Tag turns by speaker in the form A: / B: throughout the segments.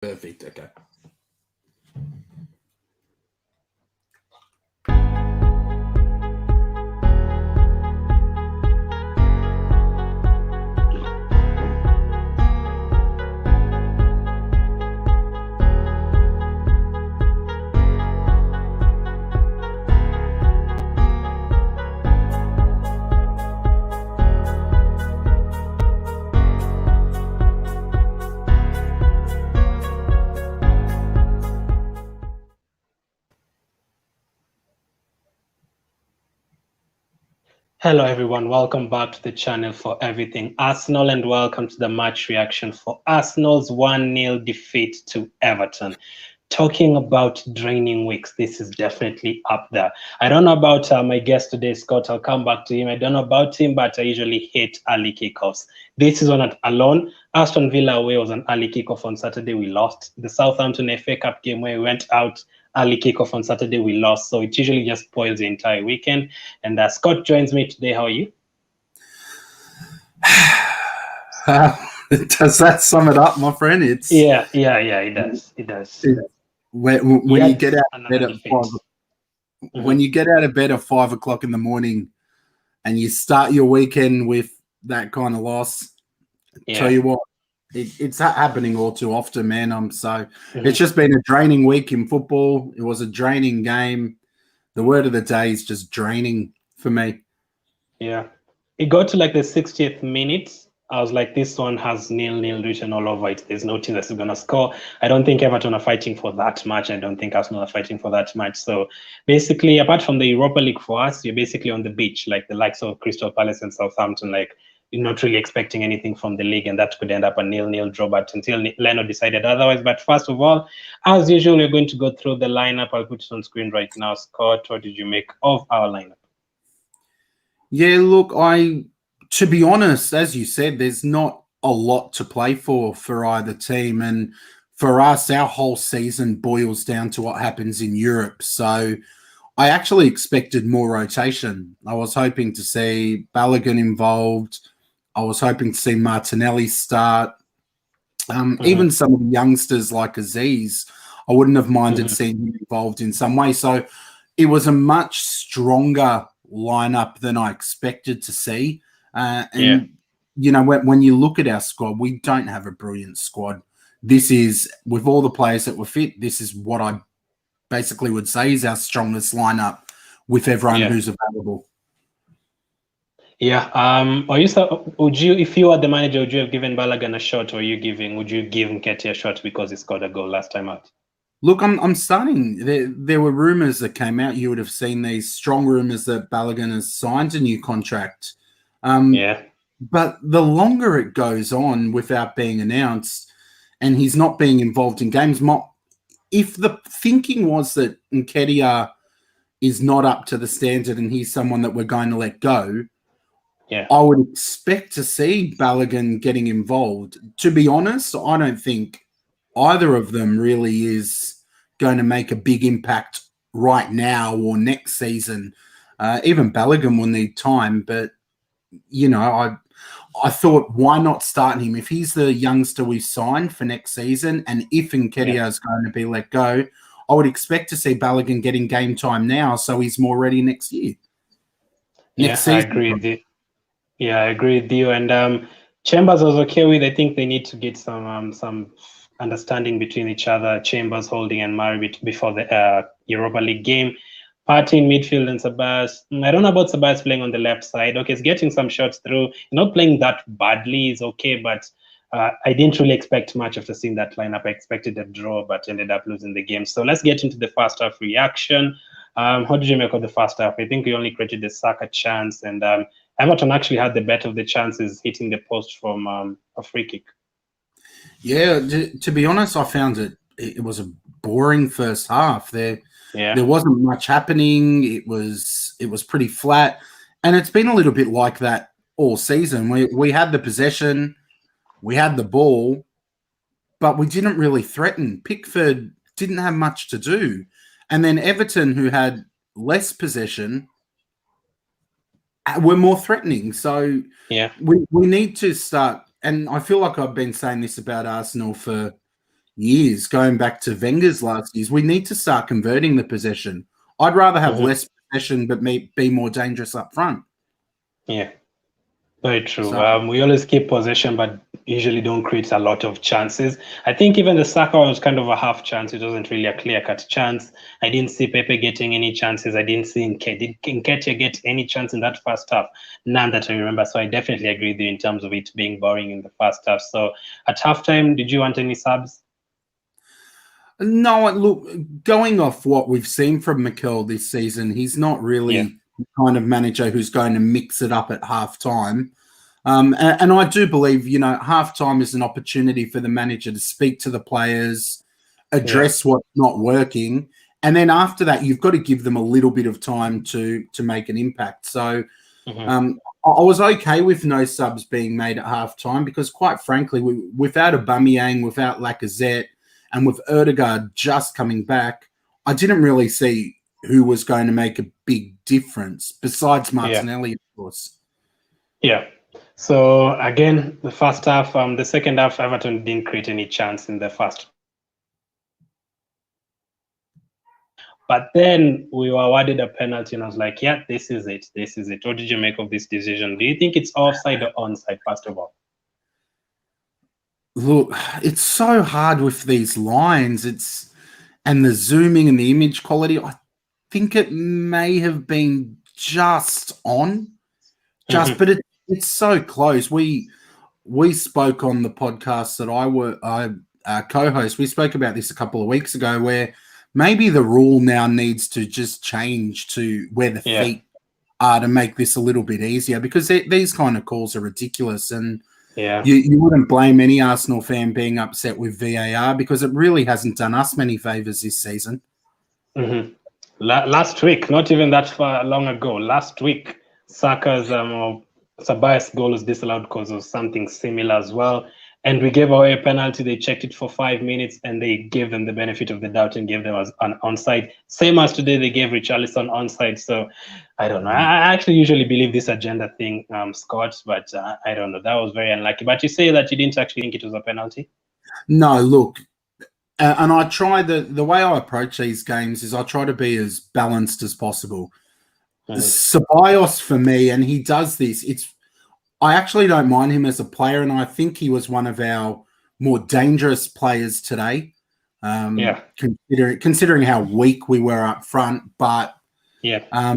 A: Perfect. Okay.
B: Hello everyone, welcome back to the channel for Everything Arsenal and welcome to the match reaction for Arsenal's 1-0 defeat to Everton. Talking about draining weeks, this is definitely up there. I don't know about my guest today, Scott. I'll come back to him. I don't know about him, but I usually hate early kickoffs. This is one alone. Aston Villa away was an early kickoff on Saturday. We lost. The Southampton FA Cup game where we went out early kickoff on Saturday, we lost. So it usually just spoils the entire weekend. And Scott joins me today. How are you?
A: Does that sum it up, my friend? It's
B: yeah, it does. It does.
A: When you get out of bed at when
B: Mm-hmm.
A: you get out of bed at 5 o'clock in the morning and you start your weekend with that kind of loss, tell you what, it's happening all too often, man. It's just been a draining week in football. It was a draining game. The word of the day is just draining for me.
B: Yeah. It got to like the 60th minute. I was like, this one has 0-0 written all over it. There's no team that's going to score. I don't think Everton are fighting for that much. I don't think Arsenal are fighting for that much. So basically, apart from the Europa League for us, you're basically on the beach, like the likes of Crystal Palace and Southampton. Like, you're not really expecting anything from the league, and that could end up a 0-0 draw, but until Leno decided otherwise. But first of all, as usual, we're going to go through the lineup. I'll put it on screen right now. Scott, what did you make of our lineup?
A: Yeah, look, to be honest, as you said, there's not a lot to play for either team. And for us, our whole season boils down to what happens in Europe. So I actually expected more rotation. I was hoping to see Balogun involved. I was hoping to see Martinelli start. Even some of the youngsters like Aziz, I wouldn't have minded seeing him involved in some way. So it was a much stronger lineup than I expected to see. You know, when you look at our squad, we don't have a brilliant squad. This is, with all the players that were fit, this is what I basically would say is our strongest lineup with everyone who's available.
B: Yeah. Would you, if you were the manager, would you have given Balogun a shot, or would you give Nketiah a shot because he scored a goal last time out?
A: Look, I'm starting. There were rumors that came out. You would have seen these strong rumors that Balogun has signed a new contract. But the longer it goes on without being announced, and he's not being involved in games, if the thinking was that Nketiah is not up to the standard and he's someone that we're going to let go, I would expect to see Balogun getting involved. To be honest, I don't think either of them really is going to make a big impact right now or next season. Even Balogun will need time, but, you know, I thought, why not start him? If he's the youngster we signed for next season, and if Nketiah is going to be let go, I would expect to see Balogun getting game time now, so he's more ready next year.
B: Next season. I agree with you. I agree with you. And Chambers was okay with. I think they need to get some understanding between each other. Chambers, Holding, and Murray before the Europa League game. Partey in midfield and Sabas. I don't know about Sabas playing on the left side. Okay, he's getting some shots through. Not playing that badly is okay, but I didn't really expect much after seeing that lineup. I expected a draw, but ended up losing the game. So let's get into the first half reaction. How did you make of the first half? I think we only created the Saka chance, and Everton actually had the better of the chances, hitting the post from a free kick.
A: Yeah, to be honest, I found it was a boring first half. There wasn't much happening. It was pretty flat, and it's been a little bit like that all season. We had the possession, we had the ball, but we didn't really threaten. Pickford didn't have much to do, and then Everton, who had less possession, were more threatening. So we need to start. And I feel like I've been saying this about Arsenal for years, going back to Wenger's last years. We need to start converting the possession. I'd rather have less possession but be more dangerous up front.
B: Yeah. Very true. So, we always keep possession, but usually don't create a lot of chances. I think even the Saka was kind of a half chance. It wasn't really a clear-cut chance. I didn't see Pepe getting any chances. I didn't see Nketiah get any chance in that first half. None that I remember. So I definitely agree with you in terms of it being boring in the first half. So at halftime, did you want any subs?
A: No, look, going off what we've seen from Mikel this season, he's not really the kind of manager who's going to mix it up at halftime. And I do believe, halftime is an opportunity for the manager to speak to the players, address what's not working. And then after that, you've got to give them a little bit of time to make an impact. So I was okay with no subs being made at halftime because, quite frankly, without Aubameyang, without Lacazette, and with Odegaard just coming back, I didn't really see who was going to make a big difference besides Martinelli, of course.
B: Yeah. So again, the first half, the second half, Everton didn't create any chance in the first. But then we were awarded a penalty, and I was like, yeah, this is it. This is it. What did you make of this decision? Do you think it's offside or onside, first of all?
A: Look, it's so hard with these lines. And the zooming and the image quality. I think it may have been just on, but it's so close. We spoke on the podcast that I co-host. We spoke about this a couple of weeks ago, where maybe the rule now needs to just change to where the feet are to make this a little bit easier, because these kind of calls are ridiculous. And you wouldn't blame any Arsenal fan being upset with VAR, because it really hasn't done us many favours this season.
B: Last week, not even that far long ago, last week, Saka's Sabay's goal was disallowed because of something similar as well. And we gave away a penalty. They checked it for 5 minutes, and they gave them the benefit of the doubt and gave them as an onside. Same as today, they gave Richarlison onside. So I don't know. I actually usually believe this agenda thing, Scott, but I don't know. That was very unlucky. But you say that you didn't actually think it was a penalty?
A: No, look, and I try the way I approach these games is I try to be as balanced as possible. Ceballos, for me, and he does this, I actually don't mind him as a player, and I think he was one of our more dangerous players today, considering how weak we were up front. But I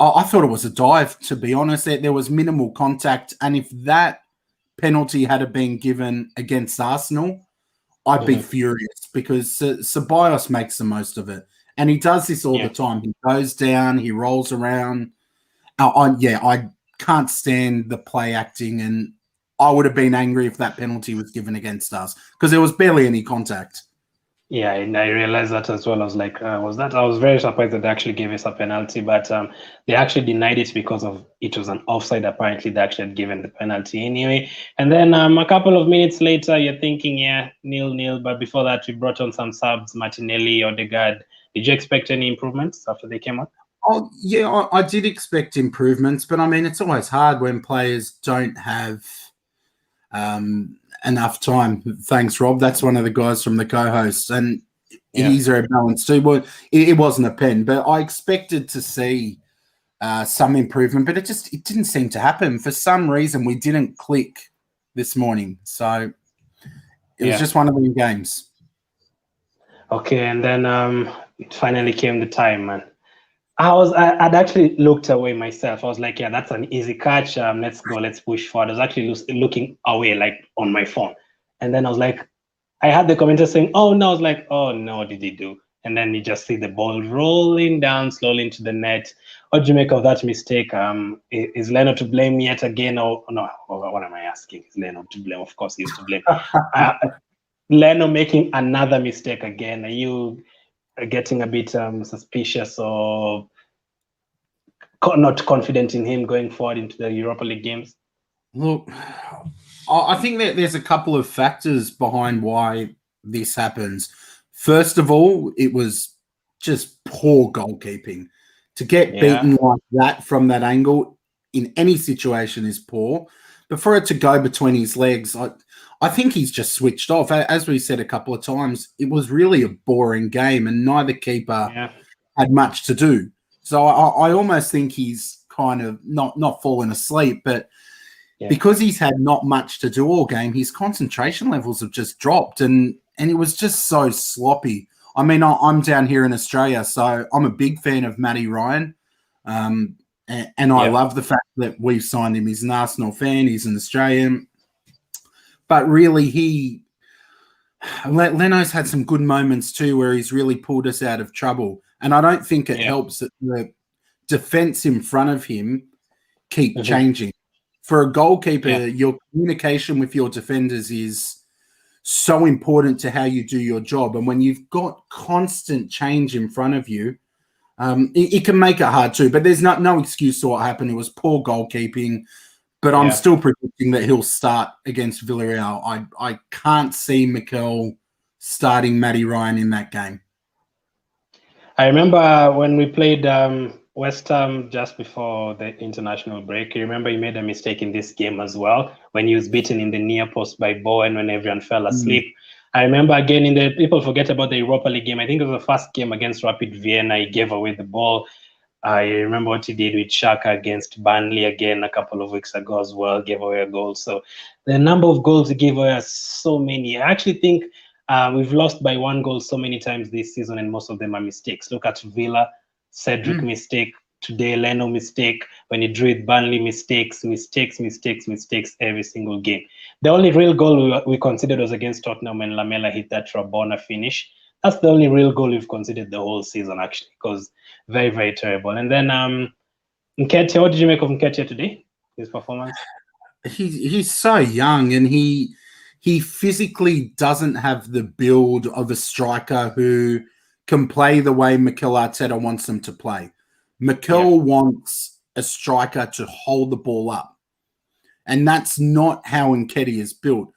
A: thought it was a dive, to be honest. There was minimal contact, and if that penalty had been given against Arsenal, I'd be furious, because Ceballos makes the most of it. And he does this all the time. He goes down, he rolls around. I can't stand the play acting, and I would have been angry if that penalty was given against us, because there was barely any contact.
B: Yeah, and I realized that as well. I was like, I was very surprised that they actually gave us a penalty, but they actually denied it because of it was an offside. Apparently, they actually had given the penalty anyway. And then a couple of minutes later, you're thinking, 0-0. But before that, we brought on some subs, Martinelli, Odegaard. Did you expect any improvements after they came on?
A: Oh, yeah, I did expect improvements, but I mean, it's always hard when players don't have enough time. Thanks, Rob. That's one of the guys from the co-hosts, and he's very balanced too. Well, it wasn't a pen, but I expected to see some improvement, but it didn't seem to happen. For some reason, we didn't click this morning, so it was just one of the games.
B: Okay, and then it finally came the time, man. I'd actually looked away myself. I was like, that's an easy catch. Let's go. Let's push forward. I was actually looking away, like on my phone. And then I was like, I had the commenter saying, oh, no. I was like, oh, no, what did he do? And then you just see the ball rolling down slowly into the net. What do you make of that mistake? Is Leno to blame yet again? Or no, what am I asking? Is Leno to blame? Of course, he's to blame. Leno making another mistake again. Are you getting a bit suspicious or not confident in him going forward into the Europa League games?
A: Look, I think that there's a couple of factors behind why this happens. First of all, it was just poor goalkeeping. To get beaten like that from that angle in any situation is poor. But for it to go between his legs, I think he's just switched off. As we said a couple of times, it was really a boring game, and neither keeper had much to do. So I almost think he's kind of not fallen asleep, but because he's had not much to do all game, his concentration levels have just dropped, and it was just so sloppy. I mean, I'm down here in Australia, so I'm a big fan of Matty Ryan, and I love the fact that we've signed him. He's an Arsenal fan. He's an Australian. But really, Leno's had some good moments too where he's really pulled us out of trouble. And I don't think it helps that the defense in front of him keep changing. For a goalkeeper, your communication with your defenders is so important to how you do your job. And when you've got constant change in front of you, it can make it hard too. But there's no excuse to what happened. It was poor goalkeeping. But I'm still predicting that he'll start against Villarreal. I can't see Mikel starting Matty Ryan in that game.
B: I remember when we played West Ham just before the international break. You remember he made a mistake in this game as well when he was beaten in the near post by Bowen when everyone fell asleep. I remember again people forget about the Europa League game. I think it was the first game against Rapid Vienna. He gave away the ball. I remember what he did with Xhaka against Burnley again a couple of weeks ago as well, gave away a goal. So the number of goals he gave away are so many. I actually think we've lost by 1 goal so many times this season, and most of them are mistakes. Look at Villa, Cedric mistake, today Leno mistake, when he drew with Burnley mistakes every single game. The only real goal we considered was against Tottenham when Lamela hit that Rabona finish. That's the only real goal we've considered the whole season, actually, because very, very terrible. And then Nketiah, what did you make of Nketiah today, his performance?
A: He's so young, and he physically doesn't have the build of a striker who can play the way Mikel Arteta wants them to play. Mikel wants a striker to hold the ball up, and that's not how Nketiah is built.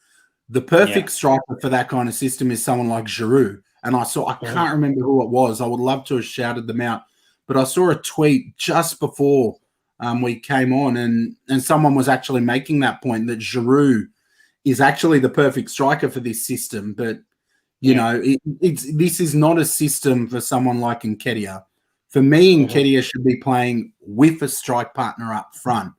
A: The perfect striker for that kind of system is someone like Giroud. And I can't remember who it was. I would love to have shouted them out. But I saw a tweet just before we came on, and someone was actually making that point that Giroud is actually the perfect striker for this system. But, you know, this is not a system for someone like Nketiah. For me, Nketiah should be playing with a strike partner up front.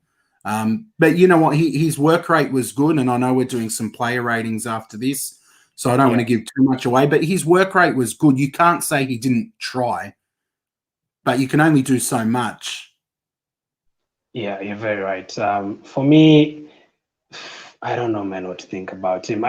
A: But you know what? His work rate was good, and I know we're doing some player ratings after this, so I don't want to give too much away, but his work rate was good. You can't say he didn't try, but you can only do so much.
B: Yeah, you're very right. For me, I don't know, man, what to think about him.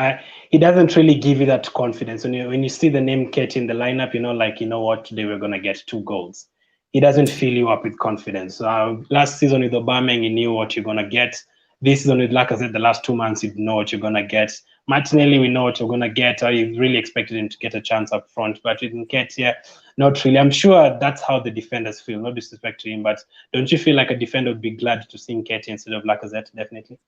B: He doesn't really give you that confidence. When you see the name Nketiah in the lineup, you know what, today we're going to get 2 goals. He doesn't fill you up with confidence. Last season with Aubameyang, you knew what you're going to get. This season with Lacazette, the last 2 months, you know what you're going to get. Martinelli, we know what you're going to get. You really expected him to get a chance up front. But with Nketiah, not really. I'm sure that's how the defenders feel. No disrespect to him, but don't you feel like a defender would be glad to see Nketiah instead of Lacazette? Definitely.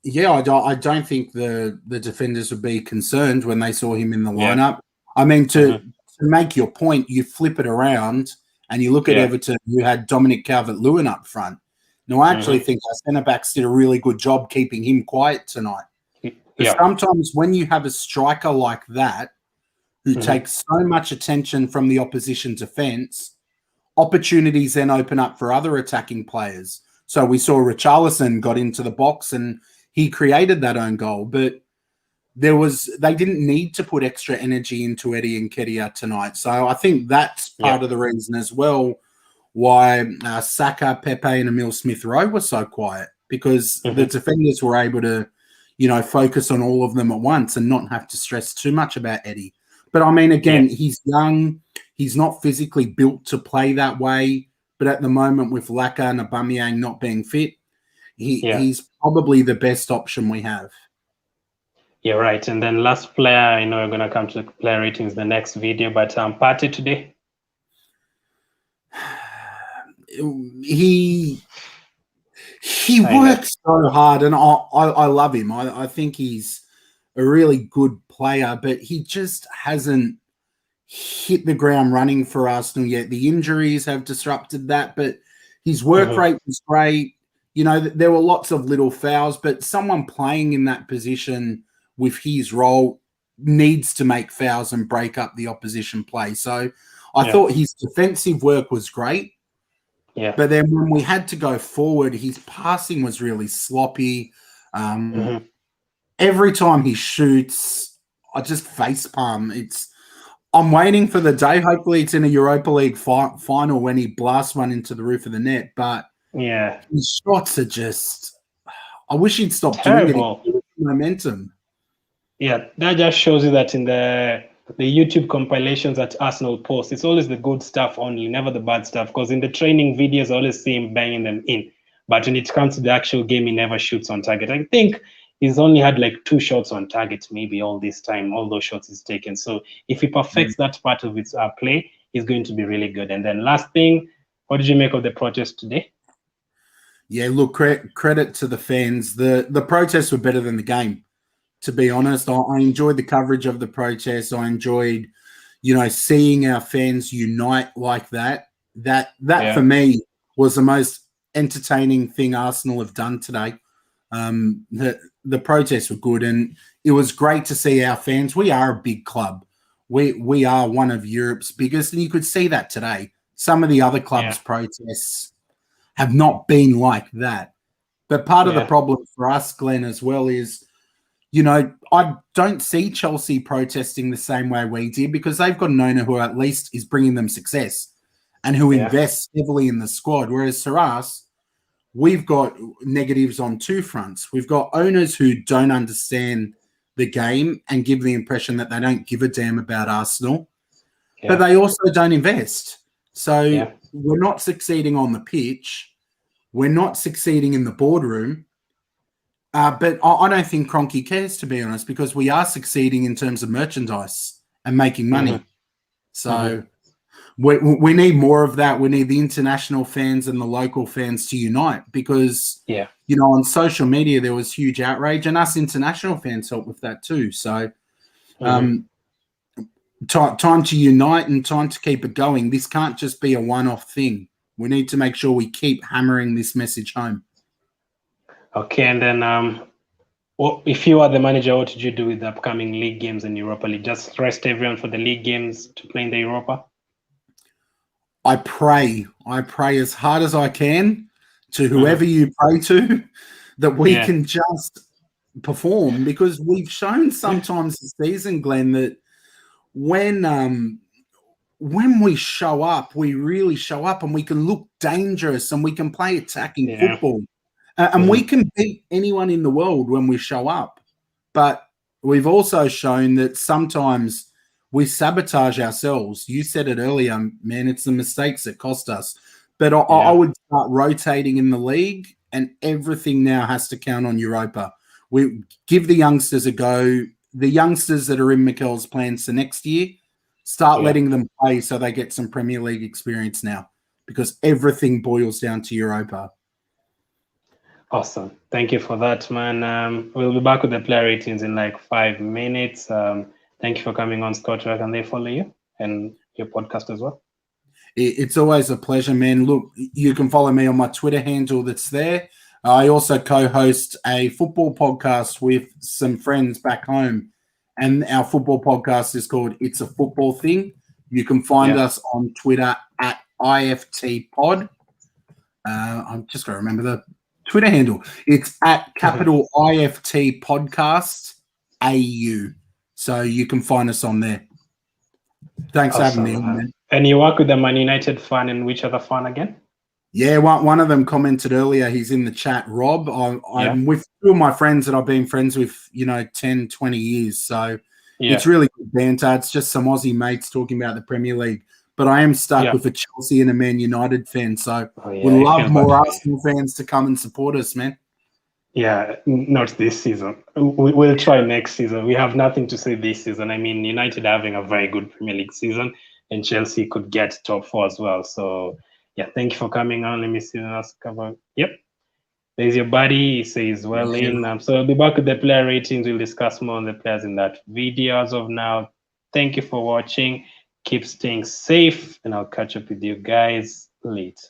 A: Yeah, I don't think the defenders would be concerned when they saw him in the lineup. I mean, to make your point, you flip it around and you look at Everton, you had Dominic Calvert-Lewin up front. Now, I actually think our centre-backs did a really good job keeping him quiet tonight. But sometimes when you have a striker like that who takes so much attention from the opposition defence, opportunities then open up for other attacking players. So we saw Richarlison got into the box and he created that own goal, but they didn't need to put extra energy into Eddie Nketiah tonight. So I think that's part of the reason as well why Saka, Pepe, and Emile Smith-Rowe were so quiet, because the defenders were able to, focus on all of them at once and not have to stress too much about Eddie. But I mean, again, he's young. He's not physically built to play that way. But at the moment, with Laka and Aubameyang not being fit, he's probably the best option we have.
B: You're right. And then last player, I know we're going to come to player ratings the next video, but Partey today?
A: He works so hard, and I love him. I think he's a really good player, but he just hasn't hit the ground running for Arsenal yet. The injuries have disrupted that, but his work rate was great. you know, there were lots of little fouls, but someone playing in that position with his role needs to make fouls and break up the opposition play. So I thought his defensive work was great.
B: Yeah.
A: But then when we had to go forward, his passing was really sloppy. Every time he shoots, I just facepalm. I'm waiting for the day. Hopefully it's in a Europa League final when he blasts one into the roof of the net. But his shots are just, I wish he'd stop
B: terrible.
A: doing it. Momentum.
B: Yeah, that just shows you that in the YouTube compilations that Arsenal post, it's always the good stuff only, never the bad stuff. Because in the training videos, I always see him banging them in. But when it comes to the actual game, he never shoots on target. I think he's only had like 2 shots on target maybe all this time, all those shots he's taken. So if he perfects that part of his play, he's going to be really good. And then last thing, what did you make of the protest today?
A: Yeah, look, credit to the fans. The protests were better than the game, to be honest. I enjoyed the coverage of the protests. I enjoyed, you know, seeing our fans unite like that. That for me was the most entertaining thing Arsenal have done today. The protests were good, and it was great to see our fans. We are a big club. We are one of Europe's biggest, and you could see that today. Some of the other clubs' protests have not been like that. But part of the problem for us, Glenn, as well is, you know, I don't see Chelsea protesting the same way we did, because they've got an owner who at least is bringing them success and who invests heavily in the squad. Whereas for us, we've got negatives on 2 fronts. We've got owners who don't understand the game and give the impression that they don't give a damn about Arsenal, but they also don't invest. So we're not succeeding on the pitch. We're not succeeding in the boardroom. But I don't think Kroenke cares, to be honest, because we are succeeding in terms of merchandise and making money. So we need more of that. We need the international fans and the local fans to unite, because, you know, on social media, there was huge outrage, and us international fans helped with that too. So time to unite and time to keep it going. This can't just be a one-off thing. We need to make sure we keep hammering this message home.
B: Okay, and then if you are the manager, what did you do with the upcoming league games in Europa League? Just rest everyone for the league games to play in the Europa?
A: I pray as hard as I can to whoever you pray to that we can just perform, because we've shown sometimes this season, Glenn, that when we show up, we really show up, and we can look dangerous, and we can play attacking football. And we can beat anyone in the world when we show up. But we've also shown that sometimes we sabotage ourselves. You said it earlier, man, it's the mistakes that cost us. But I would start rotating in the league, and everything now has to count on Europa. We give the youngsters a go. The youngsters that are in Mikel's plans for next year, start letting them play so they get some Premier League experience now, because everything boils down to Europa.
B: Awesome. Thank you for that, man. We'll be back with the player ratings in like 5 minutes. Thank you for coming on, Scott. Where can they follow you and your podcast as well?
A: It's always a pleasure, man. Look, you can follow me on my Twitter handle that's there. I also co-host a football podcast with some friends back home, and our football podcast is called It's a Football Thing. You can find us on Twitter at IFTPod. I'm just going to remember the Twitter handle. It's at capital IFT Podcast AU. So you can find us on there. Thanks for having me, man.
B: And you work with the Man United fan, and which other fan again?
A: Yeah, one of them commented earlier. He's in the chat, Rob. I'm with 2 of my friends that I've been friends with, 10, 20 years. So it's really good banter. It's just some Aussie mates talking about the Premier League. But I am stuck with a Chelsea and a Man United fan. So we'd love more Arsenal fans to come and support us, man.
B: Yeah, not this season. We'll try next season. We have nothing to say this season. I mean, United are having a very good Premier League season, and Chelsea could get top 4 as well. So, thank you for coming on. Let me see us cover. Yep. There's your buddy. He says well in. So I'll be back with the player ratings. We'll discuss more on the players in that video. As of now, thank you for watching. Keep staying safe, and I'll catch up with you guys later.